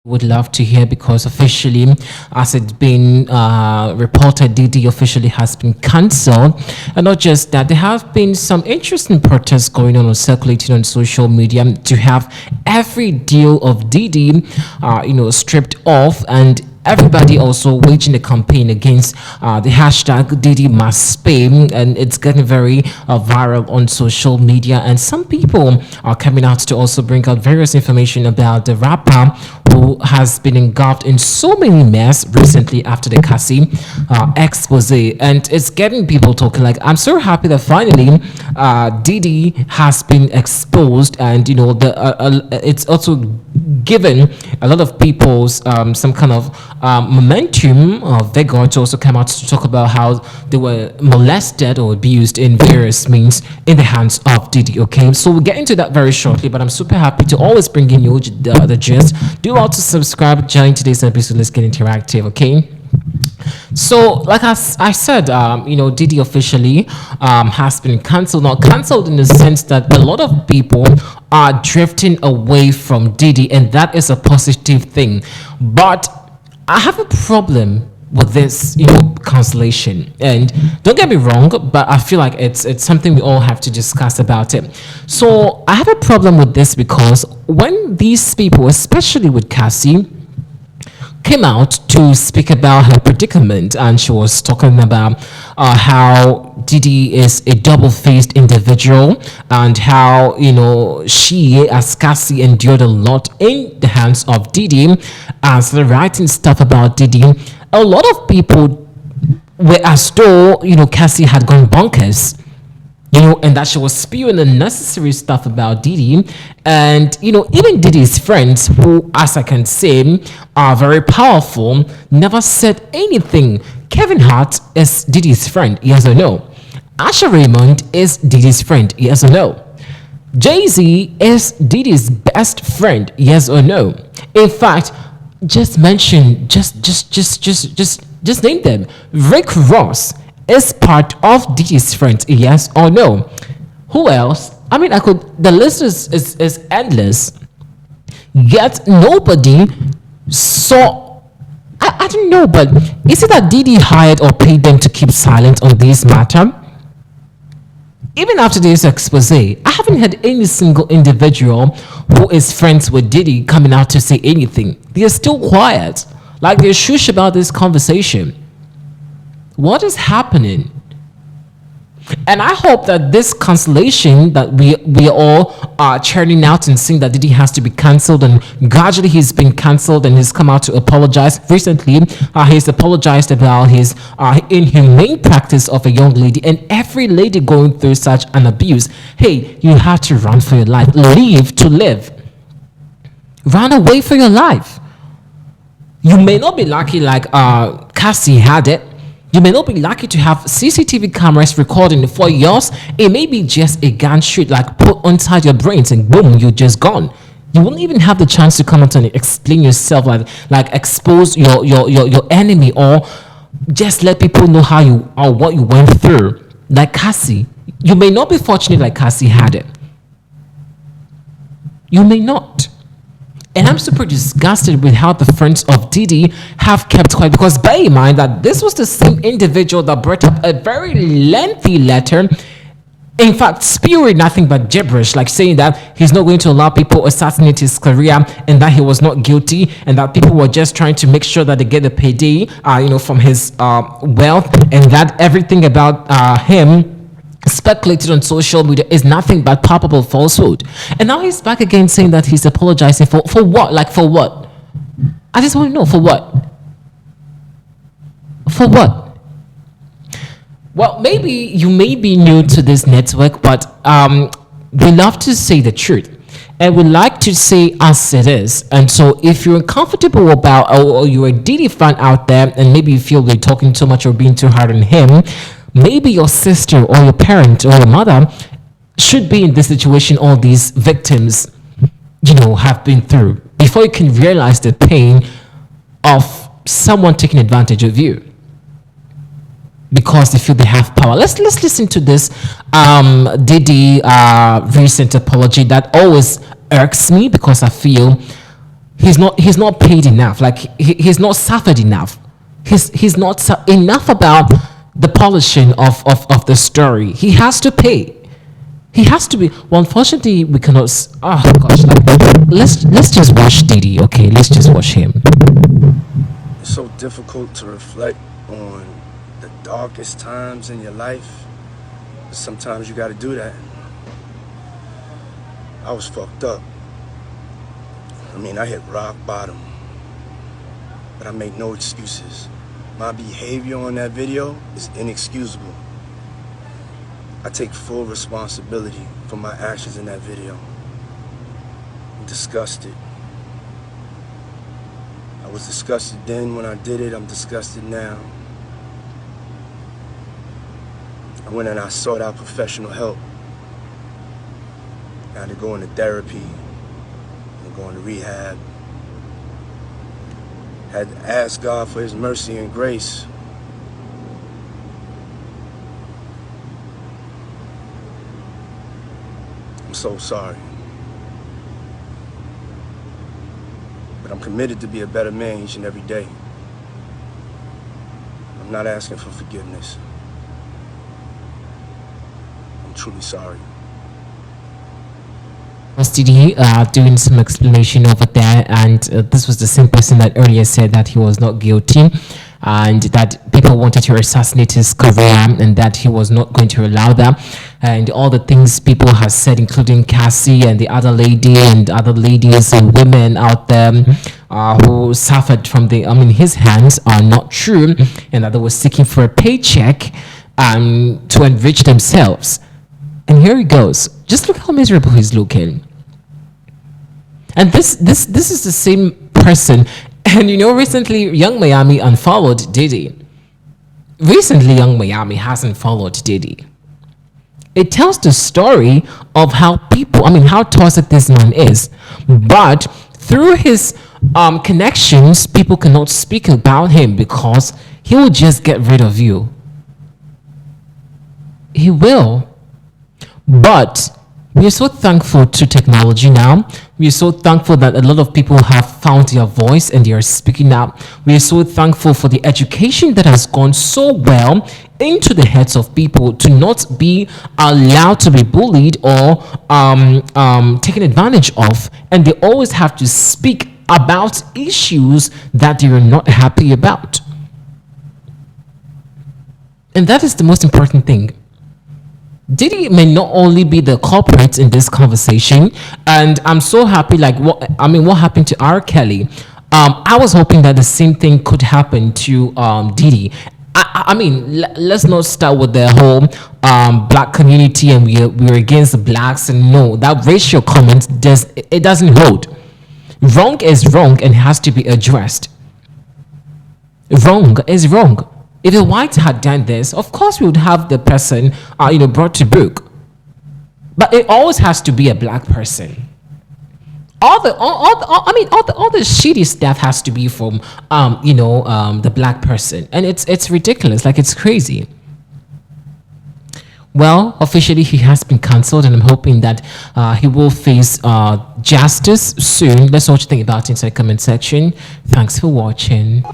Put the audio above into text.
would love to hear, because officially, as it's been reported, Diddy officially has been cancelled. And not just that, there have been some interesting protests going on or circulating on social media to have every deal of Diddy, stripped off, and everybody also waging a campaign against the hashtag Diddy must pay, and it's getting very viral on social media. And some people are coming out to also bring out various information about the rapper who has been engulfed in so many mess recently after the Cassie expose, and it's getting people talking. Like, I'm so happy that finally Diddy has been exposed, and it's also given a lot of people's some kind of momentum of vigor to also come out to talk about how they were molested or abused in various means in the hands of Diddy. Okay, so we'll get into that very shortly, but I'm super happy to always bring in you the gist. Do well to subscribe, join today's episode. Let's get interactive. Okay, so like I said, Diddy officially has been cancelled. Not cancelled in the sense that a lot of people are drifting away from Diddy, and that is a positive thing. But I have a problem with this, cancellation. And don't get me wrong, but I feel like it's something we all have to discuss about it. So I have a problem with this because when these people, especially with Cassie, came out to speak about her predicament, and she was talking about how Diddy is a double-faced individual, and how she, as Cassie, endured a lot in the hands of Diddy, and started writing stuff about Diddy. A lot of people were as though Cassie had gone bonkers, and that she was spewing unnecessary stuff about Diddy. And, even Diddy's friends, who, as I can say, are very powerful, never said anything. Kevin Hart is Diddy's friend, yes or no? Asha Raymond is Diddy's friend, yes or no? Jay-Z is Diddy's best friend, yes or no? In fact, just mention, just name them. Rick Ross is part of Diddy's friends, yes or no? Who else? I mean, the list is endless, yet nobody saw. I don't know, but is it that Diddy hired or paid them to keep silent on this matter? Even after this expose, I haven't had any single individual who is friends with Diddy coming out to say anything. They are still quiet, like they're shush about this conversation. What is happening? And I hope that this cancellation that we all are churning out and seeing that Diddy has to be cancelled, and gradually he's been cancelled and he's come out to apologize. Recently, he's apologized about his inhumane practice of a young lady, and every lady going through such an abuse. Hey, you have to run for your life. Live to live. Run away for your life. You may not be lucky like Cassie had it. You may not be lucky to have CCTV cameras recording for yours. It may be just a gun shoot, like put inside your brains and boom, you're just gone. You won't even have the chance to come out and explain yourself, like expose your enemy, or just let people know how you or what you went through. Like Cassie, you may not be fortunate like Cassie had it. You may not. And I'm super disgusted with how the friends of Diddy have kept quiet, because bear in mind that this was the same individual that brought up a very lengthy letter, in fact spewing nothing but gibberish, like saying that he's not going to allow people assassinate his career, and that he was not guilty, and that people were just trying to make sure that they get a payday from his wealth, and that everything about him speculated on social media is nothing but palpable falsehood. And now he's back again saying that he's apologizing for what? Like, for what? I just want to know, for what? For what? Well, maybe you may be new to this network, but we love to say the truth, and we like to say as it is. And so if you're uncomfortable about, or you're a Diddy fan out there, and maybe you feel we're talking too much or being too hard on him, maybe your sister or your parent or your mother should be in this situation all these victims, have been through, before you can realize the pain of someone taking advantage of you because they feel they have power. Let's listen to this Diddy recent apology that always irks me, because I feel he's not paid enough. Like he's not suffered enough. He's not enough about the polishing of the story. He has to pay. He has to be. Well, unfortunately, we cannot. Oh gosh, like let's just watch Diddy. Okay, let's just watch him. It's so difficult to reflect on the darkest times in your life. Sometimes you got to do that. I was fucked up. I mean, I hit rock bottom, but I make no excuses. My behavior on that video is inexcusable. I take full responsibility for my actions in that video. I'm disgusted. I was disgusted then when I did it. I'm disgusted now. I went and I sought out professional help. I had to go into therapy and go into rehab. Had to ask God for His mercy and grace. I'm so sorry. But I'm committed to be a better man each and every day. I'm not asking for forgiveness. I'm truly sorry. Was Diddy doing some explanation over there, and this was the same person that earlier said that he was not guilty, and that people wanted to assassinate his career, and that he was not going to allow that, and all the things people have said, including Cassie and the other lady and other ladies and women out there who suffered from his hands are not true, and that they were seeking for a paycheck to enrich themselves. And here he goes. Just look how miserable he's looking. And this is the same person. And recently Young Miami unfollowed Diddy. Recently Young Miami hasn't followed Diddy. It tells the story of how how toxic this man is. But through his connections, people cannot speak about him because he will just get rid of you. He will. But we are so thankful to technology now. We are so thankful that a lot of people have found their voice and they are speaking up. We are so thankful for the education that has gone so well into the heads of people to not be allowed to be bullied or taken advantage of. And they always have to speak about issues that they are not happy about. And that is the most important thing. Diddy may not only be the culprit in this conversation, and I'm so happy. What happened to R. Kelly? I was hoping that the same thing could happen to Diddy. Let's not start with the whole black community and we're against the blacks, and no, that racial comment doesn't hold. Wrong is wrong and has to be addressed. Wrong is wrong. If a white had done this, of course we would have the person, brought to book. But it always has to be a black person. All the shitty stuff has to be from, the black person, and it's ridiculous. Like, it's crazy. Well, officially he has been cancelled, and I'm hoping that he will face justice soon. Let's know what you think about it inside the comment section. Thanks for watching.